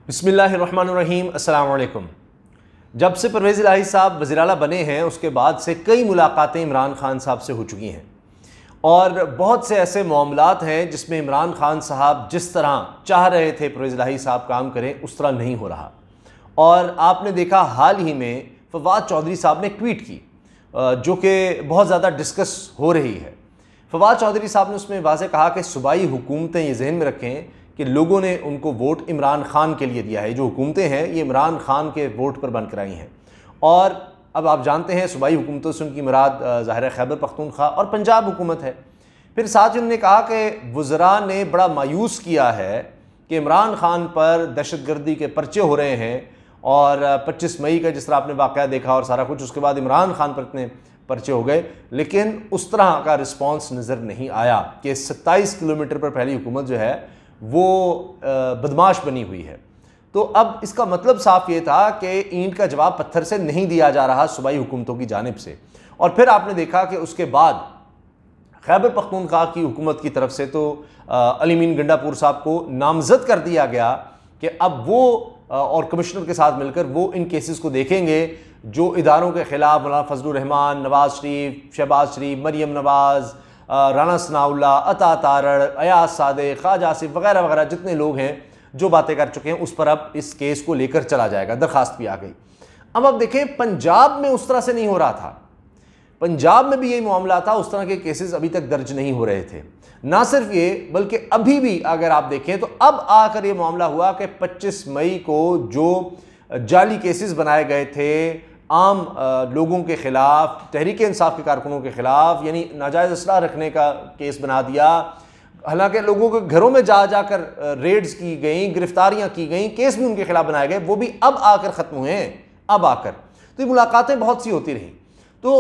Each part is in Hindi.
बिस्मिल्लाहिर्रहमानिर्रहीम, अस्सलाम वालेकुम। जब से परवेज़ इलाही साहब वज़ीर आला बने हैं उसके बाद से कई मुलाकातें इमरान खान साहब से हो चुकी हैं और बहुत से ऐसे मामलात हैं जिसमें इमरान खान साहब जिस तरह चाह रहे थे परवेज़ इलाही साहब काम करें उस तरह नहीं हो रहा। और आपने देखा हाल ही में फवाद चौधरी साहब ने ट्वीट की जो कि बहुत ज़्यादा डिस्कस हो रही है। फवाद चौधरी साहब ने उसमें वाज़ेह कहा कि सूबाई हुकूमतें ये जहन में रखें कि लोगों ने उनको वोट इमरान खान के लिए दिया है, जो हुकूमतें हैं ये इमरान खान के वोट पर बन कर आई हैं। और अब आप जानते हैं सूबाई हुकूमतों से उनकी मुराद ज़ाहिर खैबर पख्तूनख्वा और पंजाब हुकूमत है। फिर साथ ही उन्होंने कहा कि वुज़रा ने बड़ा मायूस किया है कि इमरान खान पर दहशतगर्दी के पर्चे हो रहे हैं और 25 मई का जिस तरह आपने वाक़या देखा और सारा कुछ, उसके बाद इमरान खान पर इतने पर्चे हो गए, लेकिन उस तरह का रिस्पॉन्स नज़र नहीं आया कि 27 किलोमीटर पर पहली हुकूमत जो है वो बदमाश बनी हुई है। तो अब इसका मतलब साफ ये था कि ईंट का जवाब पत्थर से नहीं दिया जा रहा सूबाई हुकूमतों की जानिब से। और फिर आपने देखा कि उसके बाद खैबर पख्तूनख्वा की हुकूमत की तरफ से तो अली मीन गंडापुर साहब को नामजद कर दिया गया कि अब वो और कमिश्नर के साथ मिलकर वो इन केसेस को देखेंगे जो इदारों के ख़िलाफ़ मौलाना फजलुर रहमान, नवाज शरीफ, शहबाज शरीफ, मरियम नवाज़, राना सनाउल्ला, अता तारड़, अयाज सादिक, ख्वाजा आसिफ वगैरह वगैरह जितने लोग हैं जो बातें कर चुके हैं उस पर अब इस केस को लेकर चला जाएगा। दरखास्त भी आ गई। अब आप देखें पंजाब में उस तरह से नहीं हो रहा था, पंजाब में भी यही मामला था, उस तरह के केसेस अभी तक दर्ज नहीं हो रहे थे। ना सिर्फ ये बल्कि अभी भी अगर आप देखें तो अब आकर ये मामला हुआ कि 25 मई को जो जाली केसेस बनाए गए थे आम लोगों के ख़िलाफ़, तहरीक इंसाफ के कारकुनों के ख़िलाफ़, यानी नाजायज़ असला रखने का केस बना दिया। हालांकि लोगों के घरों में जा जाकर रेड्स की गई, गिरफ्तारियां की गई, केस भी उनके खिलाफ बनाए गए, वो भी अब आकर ख़त्म हुए हैं। अब आकर तो ये मुलाकातें बहुत सी होती रहीं। तो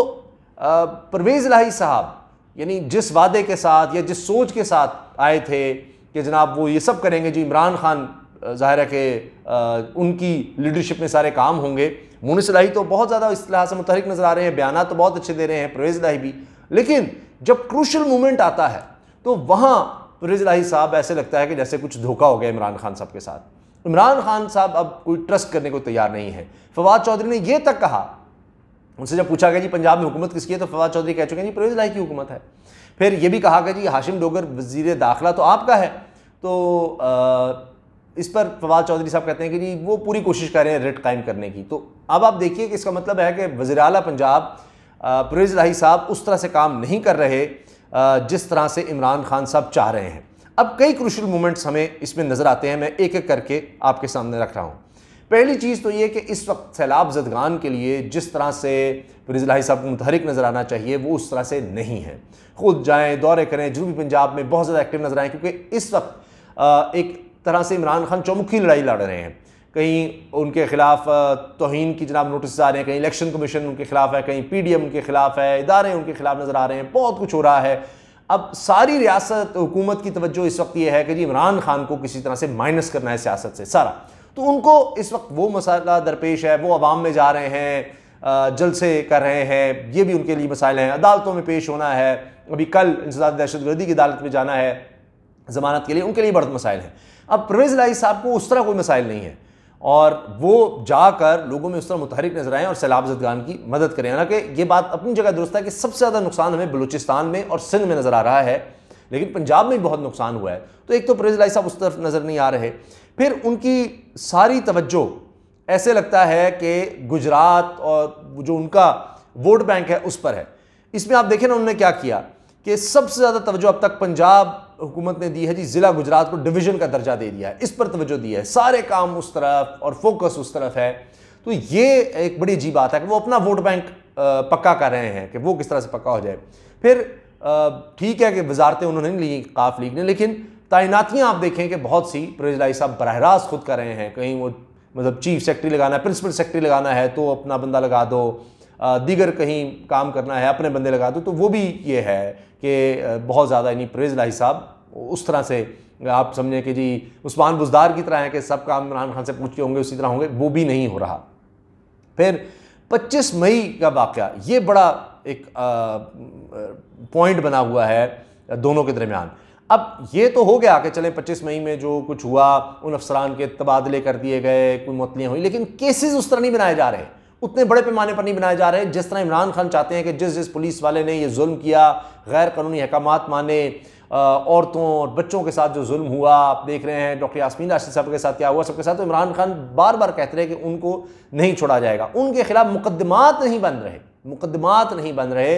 परवेज़ इलाही साहब यानी जिस वादे के साथ या जिस सोच के साथ आए थे कि जनाब वो ये सब करेंगे जी, इमरान खान ज़ाहिर है कि उनकी लीडरशिप में सारे काम होंगे। मुनीस इलाही तो बहुत ज़्यादा इस लिहाज से मुतहरिक नज़र आ रहे हैं, बयान तो बहुत अच्छे दे रहे हैं, परवेज़ इलाही भी, लेकिन जब क्रूशल मोमेंट आता है तो वहाँ परवेज़ इलाही साहब ऐसे लगता है कि जैसे कुछ धोखा हो गया इमरान खान साहब के साथ। इमरान खान साहब अब कोई ट्रस्ट करने को तैयार नहीं है। फवाद चौधरी ने यह तक कहा, उनसे जब पूछा गया जी पंजाब में हुकूमत किसकी है तो फवाद चौधरी कह चुके हैं जी परवेज़ इलाही की हुकूमत है। फिर यह भी कहा कि जी हाशिम डोगर वज़ीर दाखिला तो आपका है। तो इस पर फवाद चौधरी साहब कहते हैं कि जी वो पूरी कोशिश कर रहे हैं रेट कायम करने की। तो अब आप देखिए कि इसका मतलब है कि वज़ीर आला पंजाब परवेज़ इलाही साहब उस तरह से काम नहीं कर रहे जिस तरह से इमरान खान साहब चाह रहे हैं। अब कई क्रूशल मोमेंट्स हमें इसमें नज़र आते हैं, मैं एक एक करके आपके सामने रख रहा हूँ। पहली चीज़ तो ये कि इस वक्त सैलाब ज़दगान के लिए जिस तरह से परवेज़ इलाही साहब को मुतहरिक नज़र आना चाहिए वो उस तरह से नहीं है। खुद जाएँ, दौरे करें, जनूबी पंजाब में बहुत ज़्यादा एक्टिव नज़र आएँ, क्योंकि इस वक्त एक तरह से इमरान खान चौमुखी लड़ाई लड़ रहे हैं। कहीं उनके खिलाफ तौहीन की जनाब नोटिस आ रहे हैं, कहीं इलेक्शन कमीशन उनके खिलाफ है, कहीं पीडीएम उनके खिलाफ है, इदारे उनके खिलाफ नज़र आ रहे हैं, बहुत कुछ हो रहा है। अब सारी रियासत हुकूमत की तवज्जो इस वक्त ये है कि जी इमरान खान को किसी तरह से माइनस करना है सियासत से सारा। तो उनको इस वक्त वो मसाला दरपेश है, वो अवाम में जा रहे हैं, जलसे कर रहे हैं, ये भी उनके लिए मसाइल हैं। अदालतों में पेश होना है, अभी कल इंसदाद दहशतगर्दी की अदालत में जाना है ज़मानत के लिए, उनके लिए बड़े मसाइल हैं। अब परवेज़ इलाही साहब को उस तरह कोई मसाइल नहीं है और वो जाकर लोगों में उस तरह मुतहरिक नजर आएँ और सैलाब ज़दगान की मदद करें। हालांकि ये बात अपनी जगह दुरुस्त है कि सबसे ज़्यादा नुकसान हमें बलूचिस्तान में और सिंध में नज़र आ रहा है, लेकिन पंजाब में भी बहुत नुकसान हुआ है। तो एक तो परवेज़ इलाही साहब उस तरफ नज़र नहीं आ रहे, फिर उनकी सारी तवज्जो ऐसे लगता है कि गुजरात और जो उनका वोट बैंक है उस पर है। इसमें आप देखें ना उन्होंने क्या किया कि सबसे ज़्यादा तवज्जो अब तक पंजाब हुकूमत ने दी है जी, ज़िला गुजरात को डिवीज़न का दर्जा दे दिया है, इस पर तवज्जो दी है, सारे काम उस तरफ और फोकस उस तरफ है। तो ये एक बड़ी अजीब बात है कि वो अपना वोट बैंक पक्का कर रहे हैं कि वो किस तरह से पक्का हो जाए। फिर ठीक है कि वजारतें उन्होंने नहीं ली काफ लीग ने, लेकिन तैनातियाँ आप देखें कि बहुत सी परवेज़ इलाही साहब बराह रास्त खुद कर रहे हैं। कहीं वो मतलब चीफ सेक्रेटरी लगाना है, प्रिंसिपल सेक्रेटरी लगाना है तो अपना बंदा लगा दो, दीगर कहीं काम करना है अपने बंदे लगा दो। तो वो भी ये है कि बहुत ज़्यादा यानी परवेज़ इलाही साहब उस तरह से आप समझें कि जी उस्मान बुज़दार की तरह है कि सब काम इमरान खान से पूछ के होंगे उसी तरह होंगे, वो भी नहीं हो रहा। फिर 25 मई का वाक़या ये बड़ा एक पॉइंट बना हुआ है दोनों के दरमियान। अब ये तो हो गया कि चले 25 मई में जो कुछ हुआ, उन अफसरान के तबादले कर दिए गए, कोई मुअत्तलियाँ हुई, लेकिन केसेस उस तरह नहीं बनाए जा रहे, उतने बड़े पैमाने पर नहीं बनाए जा रहे जिस तरह इमरान खान चाहते हैं कि जिस जिस पुलिस वाले ने ये जुल्म किया, गैर कानूनी अहकामात माने, औरतों और बच्चों के साथ जो जुल्म हुआ, आप देख रहे हैं डॉक्टर यास्मीन राशिद साहब के साथ क्या हुआ, सबके साथ, तो इमरान खान बार बार कहते रहे कि उनको नहीं छोड़ा जाएगा, उनके खिलाफ मुकदमात नहीं बन रहे, मुकदमात नहीं बन रहे,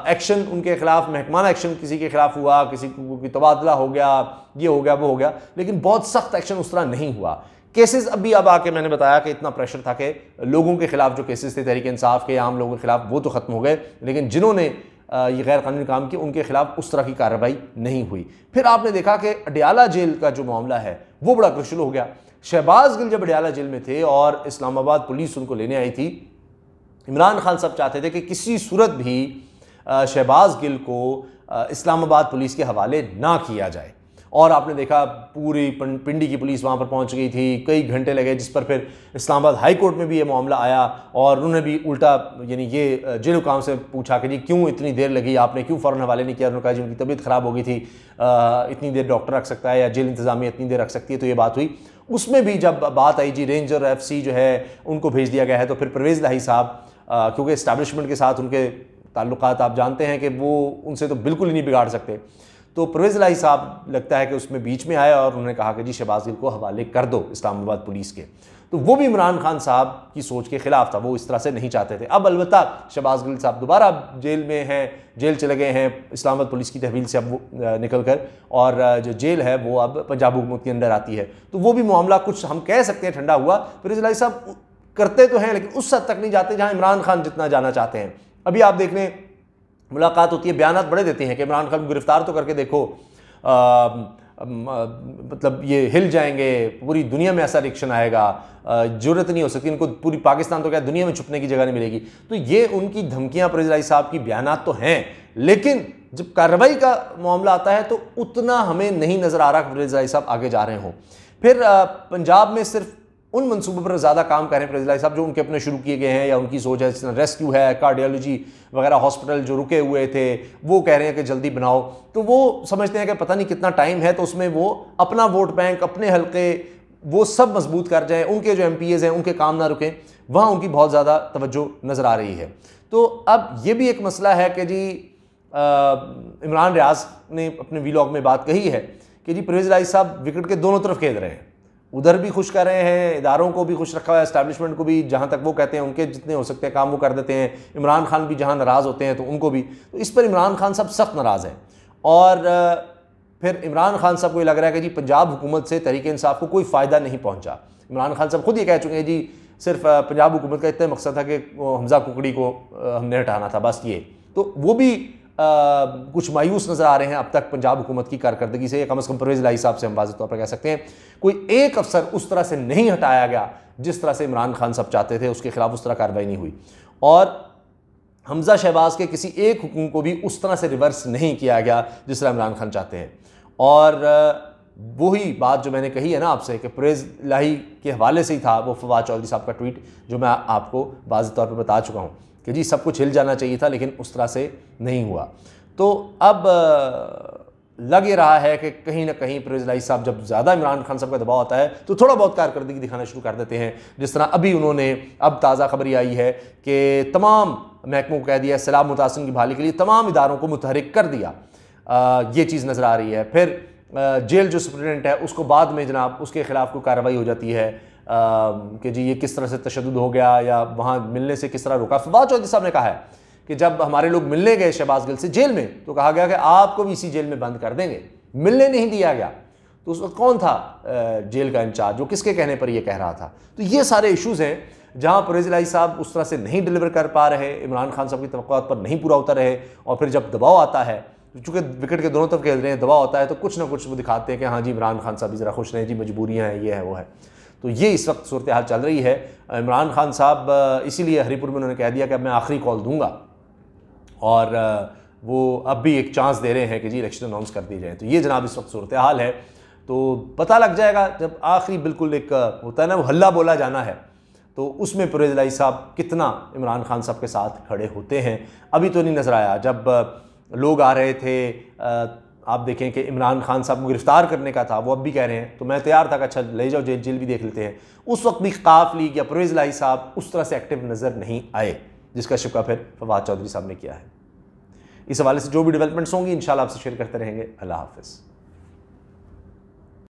एक्शन उनके खिलाफ, महकमाना एक्शन किसी के खिलाफ हुआ, किसी को तबादला हो गया, ये हो गया, वो हो गया, लेकिन बहुत सख्त एक्शन उस तरह नहीं हुआ। केसेस अभी अब आके मैंने बताया कि इतना प्रेशर था कि लोगों के खिलाफ जो केसेस थे तहरीक इंसाफ के, आम लोगों के खिलाफ, वो तो ख़त्म हो गए, लेकिन जिन्होंने ये गैर कानूनी काम किया उनके खिलाफ उस तरह की कार्रवाई नहीं हुई। फिर आपने देखा कि अडयाला जेल का जो मामला है वो बड़ा क्रुशल हो गया। शहबाज गिल जब अडयाला जेल में थे और इस्लामाबाद पुलिस उनको लेने आई थी, इमरान खान साहब चाहते थे कि किसी सूरत भी शहबाज गिल को इस्लामाबाद पुलिस के हवाले ना किया जाए, और आपने देखा पूरी पिंडी की पुलिस वहाँ पर पहुँच गई थी, कई घंटे लगे, जिस पर फिर इस्लामाबाद हाई कोर्ट में भी ये मामला आया और उन्होंने भी उल्टा यानी ये जेल हुकाम से पूछा कि जी क्यों इतनी देर लगी, आपने क्यों फ़ौरन हवाले नहीं किया। उन्होंने कहा जी उनकी तबीयत ख़राब हो गई थी, इतनी देर डॉक्टर रख सकता है या जेल इंतज़ामिया इतनी देर रख सकती है, तो ये बात हुई। उसमें भी जब बात आई जी रेंजर FC जो है उनको भेज दिया गया है, तो फिर परवेज़ इलाही साहब क्योंकि इस्टेब्लिशमेंट के साथ उनके ताल्लुकात आप जानते हैं कि वो उनसे तो बिल्कुल ही नहीं बिगाड़ सकते, तो परवेज़ इलाही साहब लगता है कि उसमें बीच में आए और उन्होंने कहा कि जी शहबाज गिल को हवाले कर दो इस्लामाबाद पुलिस के। तो वो भी इमरान खान साहब की सोच के खिलाफ था, वो इस तरह से नहीं चाहते थे। अब अलबत्ता शहबाज गिल साहब दोबारा जेल में हैं, जेल चले गए हैं इस्लामाबाद पुलिस की तहवील से अब वो निकल कर, और जो जेल है वो अब पंजाब हुकूमत के अंदर आती है, तो वो भी मामला कुछ हम कह सकते हैं ठंडा हुआ। परवेज़ इलाही साहब करते तो हैं लेकिन उस हद तक नहीं जाते जहाँ इमरान खान जितना जाना चाहते हैं। अभी आप देख लें, मुलाकात होती है, बयानात बड़े देते हैं कि इमरान खान को गिरफ्तार तो करके देखो, मतलब ये हिल जाएंगे, पूरी दुनिया में ऐसा रिएक्शन आएगा, जरूरत नहीं हो सकती इनको, पूरी पाकिस्तान तो क्या दुनिया में छुपने की जगह नहीं मिलेगी। तो ये उनकी धमकियां परवेज़ इलाही साहब की बयानात तो हैं, लेकिन जब कार्रवाई का मामला आता है तो उतना हमें नहीं नज़र आ रहा कि परवेज़ इलाही साहब आगे जा रहे हों। फिर पंजाब में सिर्फ उन मनसूबों पर ज़्यादा काम कर रहे हैं परवेज़ इलाही साहब जो उनके अपने शुरू किए गए हैं या उनकी सोच है, जिस तरह रेस्क्यू है, कार्डियोलॉजी वगैरह हॉस्पिटल जो रुके हुए थे वो कह रहे हैं कि जल्दी बनाओ, तो वो समझते हैं कि पता नहीं कितना टाइम है, तो उसमें वो अपना वोट बैंक, अपने हल्के वो सब मजबूत कर जाएँ, उनके जो MPs हैं उनके काम ना रुकें, वहाँ उनकी बहुत ज़्यादा तवज्जो नज़र आ रही है। तो अब ये भी एक मसला है कि जी इमरान रियाज ने अपने वीलॉग में बात कही है कि जी परवेज़ इलाही साहब विकेट के दोनों तरफ खेल रहे हैं, उधर भी खुश कर रहे हैं, इदारों को भी खुश रखा हुआ है, एस्टैब्लिशमेंट को भी, जहाँ तक वो कहते हैं उनके जितने हो सकते हैं काम वो कर देते हैं, इमरान खान भी जहाँ नाराज़ होते हैं तो उनको भी, तो इस पर इमरान खान साहब सख्त नाराज़ हैं। और फिर इमरान खान साहब को ये लग रहा है कि जी पंजाब हुकूमत से तहरीक इंसाफ को कोई फ़ायदा नहीं पहुँचा। इमरान खान साहब खुद ये कह चुके हैं जी सिर्फ पंजाब हुकूमत का इतना मकसद था कि हमजा कुकड़ी को हमने हटाना था, बस ये। तो वो भी कुछ मायूस नज़र आ रहे हैं अब तक पंजाब हुकूमत की कारकर्दगी से, कम अज़ कम परवेज़ इलाही साहब से हम वाज़ेह तौर पर कह सकते हैं कोई एक अफसर उस तरह से नहीं हटाया गया जिस तरह से इमरान खान साहब चाहते थे, उसके खिलाफ उस तरह कार्रवाई नहीं हुई, और हमजा शहबाज के किसी एक हुक्म को भी उस तरह से रिवर्स नहीं किया गया जिस तरह इमरान खान चाहते हैं। और वही बात जो मैंने कही है ना आपसे कि परवेज़ इलाही के हवाले से ही था वो फवाद चौधरी साहब का ट्वीट जो मैं आपको वाज़ेह तौर पर बता चुका हूँ कि जी सब कुछ हिल जाना चाहिए था लेकिन उस तरह से नहीं हुआ। तो अब लग ये रहा है कि कहीं ना कहीं परवेज़ इलाही साहब जब ज़्यादा इमरान खान साहब का दबाव आता है तो थोड़ा बहुत कारकर्दगी दिखाना शुरू कर देते हैं, जिस तरह अभी उन्होंने, अब ताज़ा खबर आई है कि तमाम महकमों को कह दिया सैलाब मुतासिरीन की बहाली के लिए तमाम इदारों को मुतहरिक कर दिया, ये चीज़ नज़र आ रही है। फिर जेल जो सुप्रिटेंडेंट है उसको बाद में जनाब उसके खिलाफ कोई कार्रवाई हो जाती है कि जी ये किस तरह से तशद्दुद हो गया या वहाँ मिलने से किस तरह रोका। फवाद चौधरी साहब ने कहा है कि जब हमारे लोग मिलने गए शहबाज गिल से जेल में तो कहा गया कि आपको भी इसी जेल में बंद कर देंगे, मिलने नहीं दिया गया। तो उस वक्त कौन था जेल का इंचार्ज जो किसके कहने पर यह कह रहा था? तो ये सारे इशूज़ हैं जहाँ परवेज़ इलाही साहब उस तरह से नहीं डिलीवर कर पा रहे, इमरान खान साहब की तवक्कुआत पर नहीं पूरा होता रहे, और फिर जब दबाव आता है, चूँकि विकेट के दोनों तरफ खेल रहे हैं, दबाव होता है तो कुछ ना कुछ वो दिखाते हैं कि हाँ जी इमरान खान साहब भी ज़रा खुश रहें जी, मजबूरियाँ हैं, ये है वो है। तो ये इस वक्त सूरत हाल चल रही है। इमरान खान साहब इसीलिए हरीपुर में उन्होंने कह दिया कि अब मैं आखिरी कॉल दूंगा, और वो अब भी एक चांस दे रहे हैं कि जी इलेक्शन अनाउंस कर दी जाए। तो ये जनाब इस वक्त सूरत हाल है। तो पता लग जाएगा जब आखिरी बिल्कुल एक होता है ना वो हल्ला बोला जाना है, तो उसमें परवेज़ इलाही साहब कितना इमरान खान साहब के साथ खड़े होते हैं। अभी तो नहीं नज़र आया, जब लोग आ रहे थे आप देखें कि इमरान खान साहब को गिरफ्तार करने का था, वो अब भी कह रहे हैं, तो मैं तैयार था कि अच्छा ले जाओ जेल भी देख लेते हैं। उस वक्त भी काफ लीग या परवेज़ इलाही साहब उस तरह से एक्टिव नज़र नहीं आए, जिसका शिक्वा फिर फवाद चौधरी साहब ने किया है। इस हवाले से जो भी डेवलपमेंट्स होंगी इंशाल्लाह आपसे शेयर करते रहेंगे। अल्लाह हाफ़िज़।